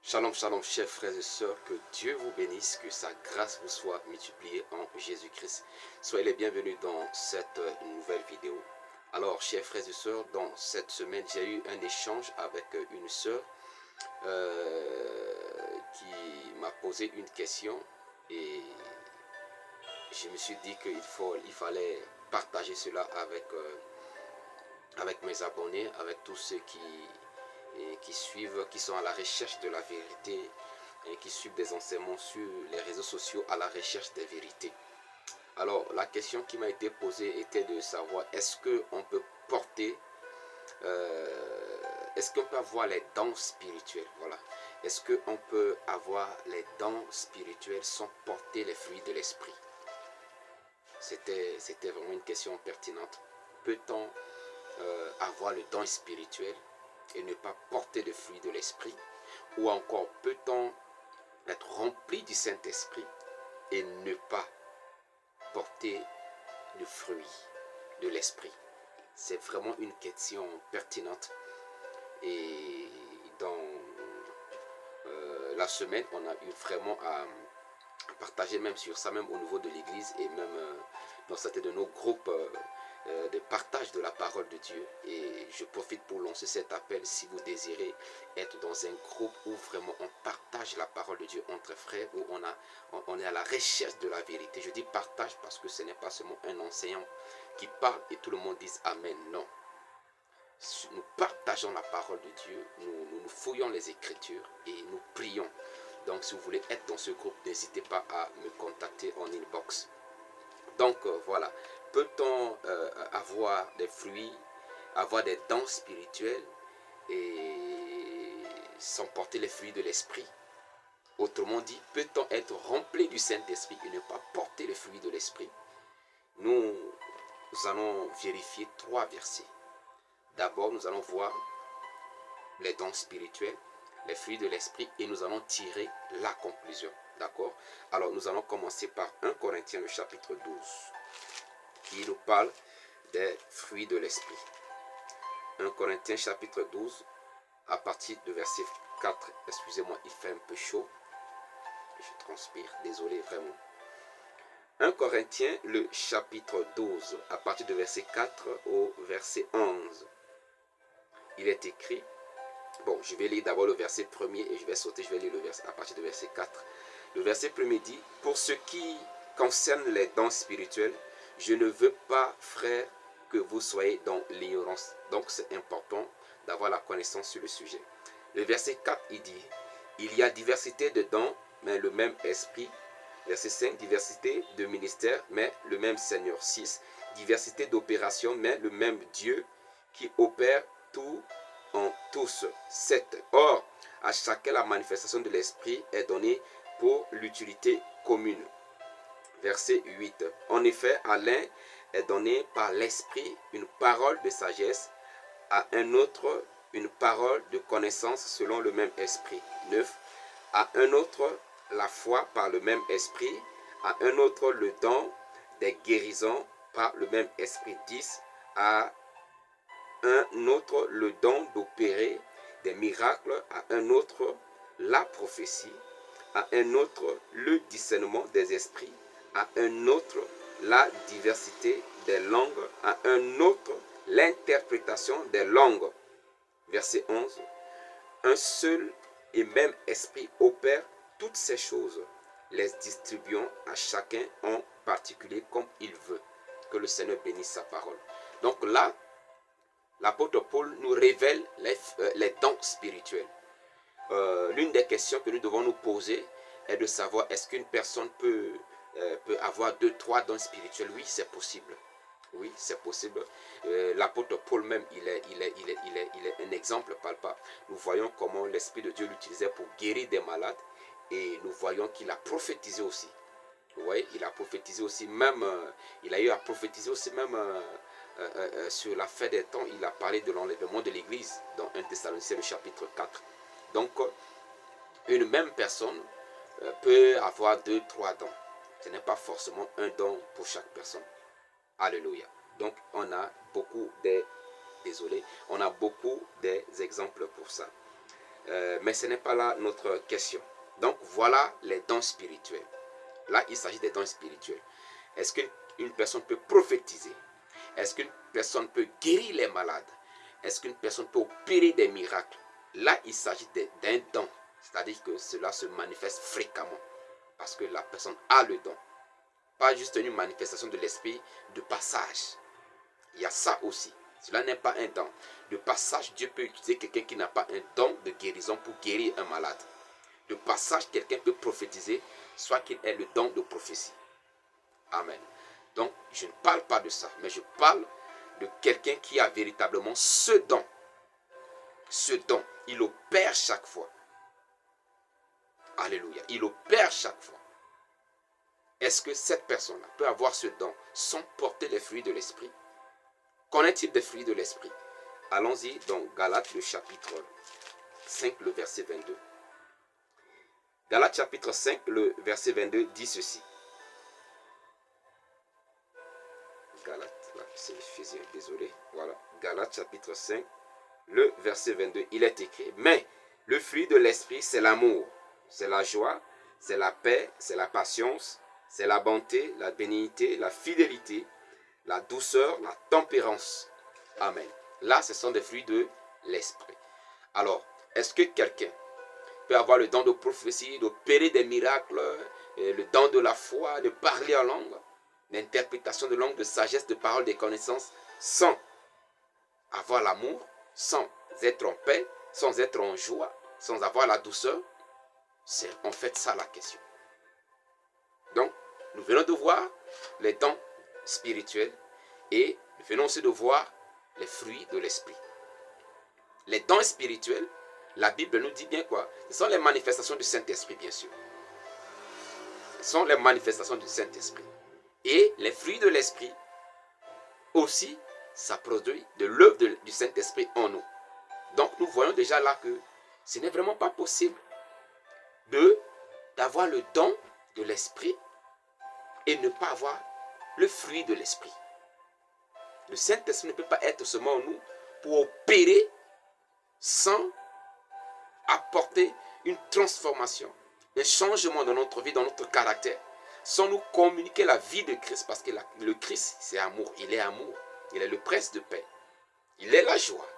Shalom, shalom, chers frères et sœurs, que Dieu vous bénisse, que sa grâce vous soit multipliée en Jésus-Christ. Soyez les bienvenus dans cette nouvelle vidéo. Alors, chers frères et sœurs, dans cette semaine, j'ai eu un échange avec une sœur qui m'a posé une question et je me suis dit qu'il fallait partager cela avec mes abonnés, avec tous ceux qui suivent, qui sont à la recherche de la vérité et qui suivent des enseignements sur les réseaux sociaux à la recherche des vérités. Alors, la question qui m'a été posée était de savoir est-ce qu'on peut porter, est-ce qu'on peut avoir les dons spirituels? Voilà. Est-ce qu'on peut avoir les dons spirituels sans porter les fruits de l'esprit? C'était vraiment une question pertinente. Peut-on avoir le don spirituel et ne pas porter de fruits de l'esprit? Ou encore, peut-on être rempli du Saint-Esprit et ne pas porter de fruits de l'esprit? C'est vraiment une question pertinente. Et dans la semaine, on a eu vraiment à partager même sur ça, même au niveau de l'église et même dans certains de nos groupes de partage de la parole de Dieu. Et je profite pour lancer cet appel si vous désirez être dans un groupe où vraiment on partage la parole de Dieu entre frères, où on est à la recherche de la vérité. Je dis partage parce que ce n'est pas seulement un enseignant qui parle et tout le monde dit Amen. Non. Nous partageons la parole de Dieu, nous fouillons les Écritures et nous prions. Donc si vous voulez être dans ce groupe, n'hésitez pas à me contacter en inbox. Donc voilà, peut-on avoir des fruits, avoir des dons spirituels et sans porter les fruits de l'esprit? Autrement dit, peut-on être rempli du Saint-Esprit et ne pas porter les fruits de l'esprit? Nous allons vérifier 3 versets. D'abord, nous allons voir les dons spirituels, les fruits de l'esprit et nous allons tirer la conclusion. D'accord? Alors, nous allons commencer par 1 Corinthiens, le chapitre 12, qui nous parle des fruits de l'esprit. 1 Corinthiens, chapitre 12, à partir de verset 4. Excusez-moi, il fait un peu chaud. Je transpire, désolé vraiment. 1 Corinthiens, le chapitre 12, à partir de verset 4 au verset 11. Il est écrit, bon, je vais lire d'abord le verset premier et je vais sauter, je vais lire le verset à partir de verset 4. Le verset premier dit, pour ce qui concerne les dons spirituels, je ne veux pas, frères, que vous soyez dans l'ignorance. Donc c'est important d'avoir la connaissance sur le sujet. Le verset 4, il dit, il y a diversité de dons, mais le même esprit. Verset 5, diversité de ministères, mais le même Seigneur. 6, diversité d'opérations, mais le même Dieu qui opère tout en tous. 7, or, à chacun la manifestation de l'esprit est donnée pour l'utilité commune. Verset 8, en effet, à l'un est donné par l'esprit une parole de sagesse, à un autre une parole de connaissance selon le même esprit. 9, à un autre la foi par le même esprit, à un autre le don des guérisons par le même esprit. 10, à un autre le don d'opérer des miracles, à un autre la prophétie, à un autre le discernement des esprits, à un autre la diversité des langues, à un autre l'interprétation des langues. Verset 11, un seul et même esprit opère toutes ces choses, les distribuant à chacun en particulier comme il veut. Que le Seigneur bénisse sa parole. Donc là, l'apôtre Paul nous révèle les dons spirituels. L'une des questions que nous devons nous poser est de savoir est-ce qu'une personne peut avoir 2-3 dons spirituels? Oui, c'est possible. Oui, c'est possible. L'apôtre Paul même, il est un exemple palpable. Nous voyons comment l'Esprit de Dieu l'utilisait pour guérir des malades et nous voyons qu'il a prophétisé aussi. Vous voyez, il a prophétisé aussi même, il a eu à prophétiser aussi même sur la fin des temps. Il a parlé de l'enlèvement de l'Église dans 1 Thessaloniciens, le chapitre 4. Donc, une même personne peut avoir 2-3 dons. Ce n'est pas forcément un don pour chaque personne. Alléluia. Donc, on a beaucoup des exemples pour ça. Mais ce n'est pas là notre question. Donc voilà les dons spirituels. Là, il s'agit des dons spirituels. Est-ce qu'une personne peut prophétiser? Est-ce qu'une personne peut guérir les malades? Est-ce qu'une personne peut opérer des miracles? Là, il s'agit d'un don. C'est-à-dire que cela se manifeste fréquemment. Parce que la personne a le don. Pas juste une manifestation de l'esprit de passage. Il y a ça aussi. Cela n'est pas un don. De passage, Dieu peut utiliser quelqu'un qui n'a pas un don de guérison pour guérir un malade. De passage, quelqu'un peut prophétiser, soit qu'il ait le don de prophétie. Amen. Donc, je ne parle pas de ça, mais je parle de quelqu'un qui a véritablement ce don. Ce don, il opère chaque fois. Alléluia. Il opère chaque fois. Est-ce que cette personne-là peut avoir ce don sans porter les fruits de l'esprit? Qu'en est-il des fruits de l'esprit? Allons-y dans Galates, le chapitre 5, le verset 22. Galates chapitre 5, le verset 22 dit ceci. Galates, là, c'est Éphésiens, désolé. Voilà, Galates chapitre 5, le verset 22, il est écrit. Mais le fruit de l'esprit, c'est l'amour, c'est la joie, c'est la paix, c'est la patience, c'est la bonté, la bénignité, la fidélité, la douceur, la tempérance. Amen. Là, ce sont des fruits de l'esprit. Alors, est-ce que quelqu'un peut avoir le don de prophétie, d'opérer des miracles, le don de la foi, de parler en langue, d'interprétation de langue, de sagesse, de parole, de connaissances, sans avoir l'amour, sans être en paix, sans être en joie, sans avoir la douceur? C'est en fait ça la question. Donc, nous venons de voir les dons spirituels et nous venons aussi de voir les fruits de l'esprit. Les dons spirituels, la Bible nous dit bien quoi? Ce sont les manifestations du Saint-Esprit, bien sûr. Ce sont les manifestations du Saint-Esprit. Et les fruits de l'esprit aussi, ça produit de l'œuvre du Saint-Esprit en nous. Donc nous voyons déjà là que ce n'est vraiment pas possible d'avoir le don de l'esprit et ne pas avoir le fruit de l'esprit. Le Saint-Esprit ne peut pas être seulement en nous pour opérer sans apporter une transformation, un changement dans notre vie, dans notre caractère, sans nous communiquer la vie de Christ, parce que le Christ, c'est amour, il est amour, il est le prince de paix, il est la joie,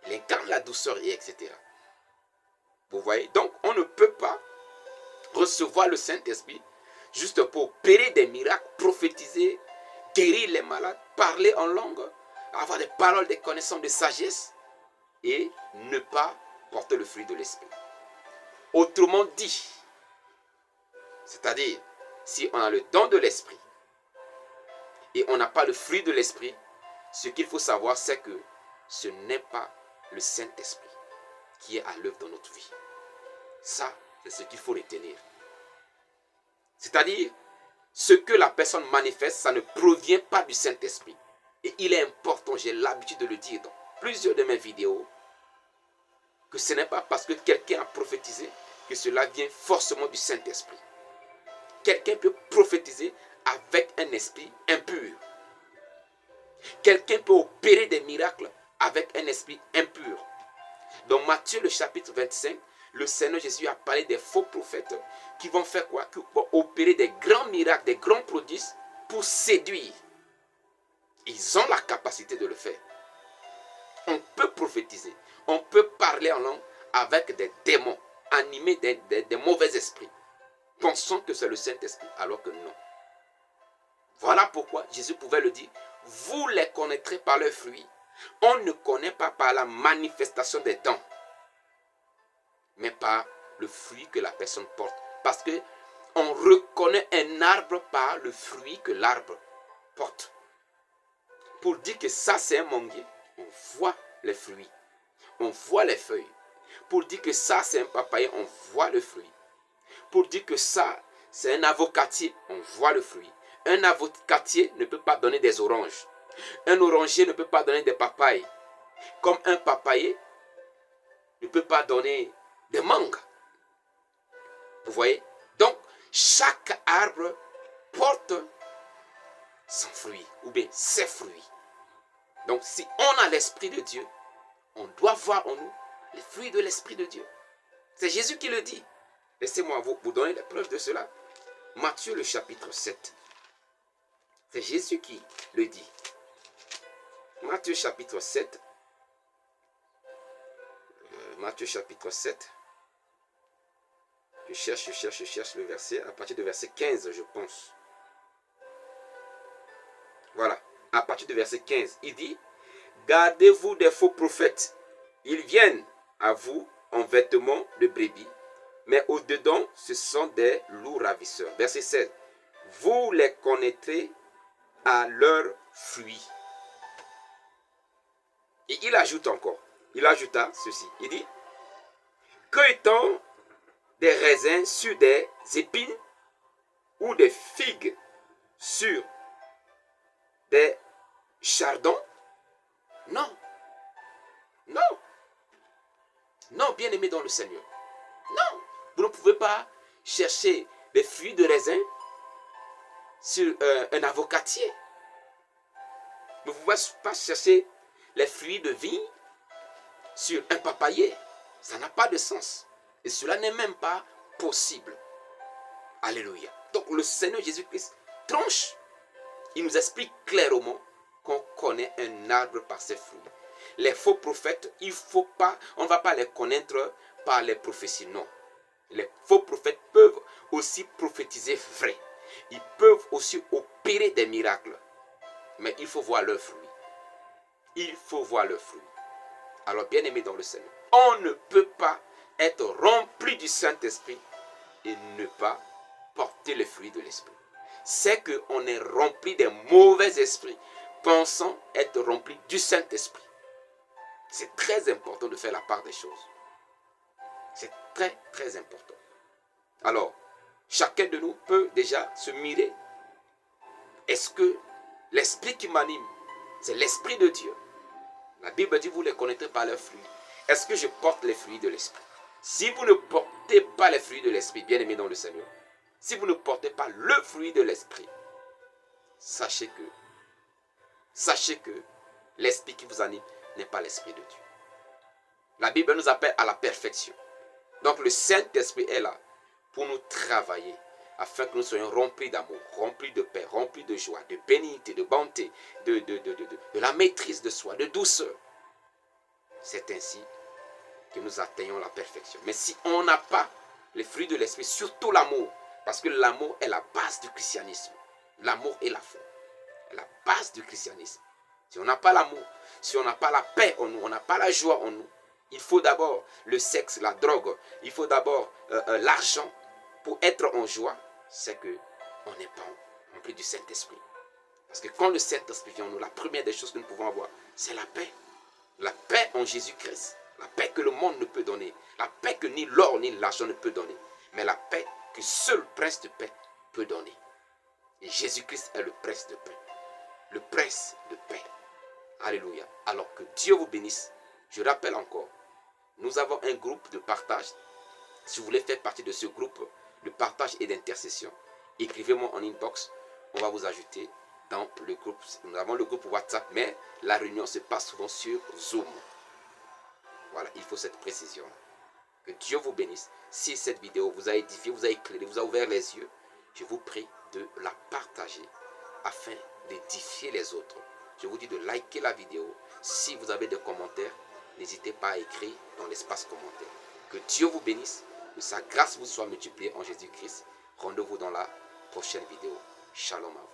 il incarne la douceur, et etc. Vous voyez, donc on ne peut pas recevoir le Saint-Esprit juste pour opérer des miracles, prophétiser, guérir les malades, parler en langue, avoir des paroles, des connaissances, de sagesse, et ne pas porter le fruit de l'esprit. Autrement dit, c'est-à-dire, si on a le don de l'esprit et on n'a pas le fruit de l'esprit, ce qu'il faut savoir, c'est que ce n'est pas le Saint-Esprit qui est à l'œuvre dans notre vie. Ça, c'est ce qu'il faut retenir. C'est-à-dire, ce que la personne manifeste, ça ne provient pas du Saint-Esprit. Et il est important, j'ai l'habitude de le dire dans plusieurs de mes vidéos, que ce n'est pas parce que quelqu'un a prophétisé que cela vient forcément du Saint-Esprit. Quelqu'un peut prophétiser avec un esprit impur. Quelqu'un peut opérer des miracles avec un esprit impur. Dans Matthieu le chapitre 25, le Seigneur Jésus a parlé des faux prophètes qui vont faire quoi? Qui vont opérer des grands miracles, des grands prodiges pour séduire. Ils ont la capacité de le faire. On peut prophétiser, on peut parler en langue avec des démons, animer des mauvais esprits, pensant que c'est le Saint-Esprit, alors que non. Voilà pourquoi Jésus pouvait le dire, vous les connaîtrez par leurs fruits. On ne connaît pas par la manifestation des dons, mais par le fruit que la personne porte. Parce que on reconnaît un arbre par le fruit que l'arbre porte. Pour dire que ça c'est un manguier, on voit les fruits, on voit les feuilles. Pour dire que ça c'est un papayer, on voit le fruit. Pour dire que ça c'est un avocatier, on voit le fruit. Un avocatier ne peut pas donner des oranges. Un oranger ne peut pas donner des papayes. Comme un papayer ne peut pas donner des mangues. Vous voyez? Donc, chaque arbre porte son fruit, ou bien ses fruits. Donc, si on a l'Esprit de Dieu, on doit voir en nous Les fruits de l'Esprit de Dieu. C'est Jésus qui le dit. Laissez-moi vous donner la preuve de cela. Matthieu le chapitre 7. C'est Jésus qui le dit. Matthieu chapitre 7. Matthieu chapitre 7. Je cherche le verset. À partir de verset 15, je pense. Voilà. À partir de verset 15, il dit, gardez-vous des faux prophètes. Ils viennent à vous en vêtements de brebis, mais au-dedans, ce sont des loups ravisseurs. Verset 16. Vous les connaîtrez à leurs fruits. Et il ajoute encore. Il ajouta ceci. Il dit, cueille-t-on des raisins sur des épines ou des figues sur des chardons? Non. Non. Non, bien-aimé dans le Seigneur. Non. Vous ne pouvez pas chercher des fruits de raisin sur un avocatier. Vous ne pouvez pas chercher les fruits de vigne sur un papayer. Ça n'a pas de sens. Et cela n'est même pas possible. Alléluia. Donc le Seigneur Jésus-Christ tranche. Il nous explique clairement qu'on connaît un arbre par ses fruits. Les faux prophètes, on ne va pas les connaître par les prophéties, non. Les faux prophètes peuvent aussi prophétiser vrai. Ils peuvent aussi opérer des miracles. Mais il faut voir leurs fruits. Il faut voir leurs fruits. Alors, bien aimé dans le Seigneur, on ne peut pas être rempli du Saint-Esprit et ne pas porter les fruits de l'Esprit. C'est qu'on est rempli des mauvais esprits, pensant être rempli du Saint-Esprit. C'est très important de faire la part des choses. C'est très, très important. Alors, chacun de nous peut déjà se mirer. Est-ce que l'esprit qui m'anime, c'est l'Esprit de Dieu? La Bible dit, vous les connaîtrez par leurs fruits. Est-ce que je porte les fruits de l'Esprit? Si vous ne portez pas les fruits de l'Esprit, bien aimé dans le Seigneur, si vous ne portez pas le fruit de l'Esprit, sachez que l'Esprit qui vous anime n'est pas l'Esprit de Dieu. La Bible nous appelle à la perfection. Donc le Saint-Esprit est là pour nous travailler, afin que nous soyons remplis d'amour, remplis de paix, remplis de joie, de bénignité, de bonté, de la maîtrise de soi, de douceur. C'est ainsi que nous atteignons la perfection. Mais si on n'a pas les fruits de l'Esprit, surtout l'amour, parce que l'amour est la base du christianisme. L'amour est la foi. La base du christianisme. Si on n'a pas l'amour, si on n'a pas la paix en nous, on n'a pas la joie en nous, il faut d'abord le sexe, la drogue, il faut d'abord l'argent pour être en joie, c'est qu'on n'est pas rempli du Saint-Esprit. Parce que quand le Saint-Esprit vient en nous, la première des choses que nous pouvons avoir, c'est la paix. La paix en Jésus-Christ. La paix que le monde ne peut donner. La paix que ni l'or ni l'argent ne peut donner. Mais la paix que seul le prince de paix peut donner. Et Jésus-Christ est le prince de paix. Le prince de paix. Alléluia. Alors que Dieu vous bénisse. Je rappelle encore, nous avons un groupe de partage. Si vous voulez faire partie de ce groupe de partage et d'intercession, écrivez-moi en inbox. On va vous ajouter dans le groupe. Nous avons le groupe WhatsApp, mais la réunion se passe souvent sur Zoom. Voilà, il faut cette précision. Que Dieu vous bénisse. Si cette vidéo vous a édifié, vous a éclairé, vous a ouvert les yeux, je vous prie de la partager afin d'édifier les autres. Je vous dis de liker la vidéo. Si vous avez des commentaires, n'hésitez pas à écrire dans l'espace commentaire. Que Dieu vous bénisse, que sa grâce vous soit multipliée en Jésus-Christ. Rendez-vous dans la prochaine vidéo. Shalom à vous.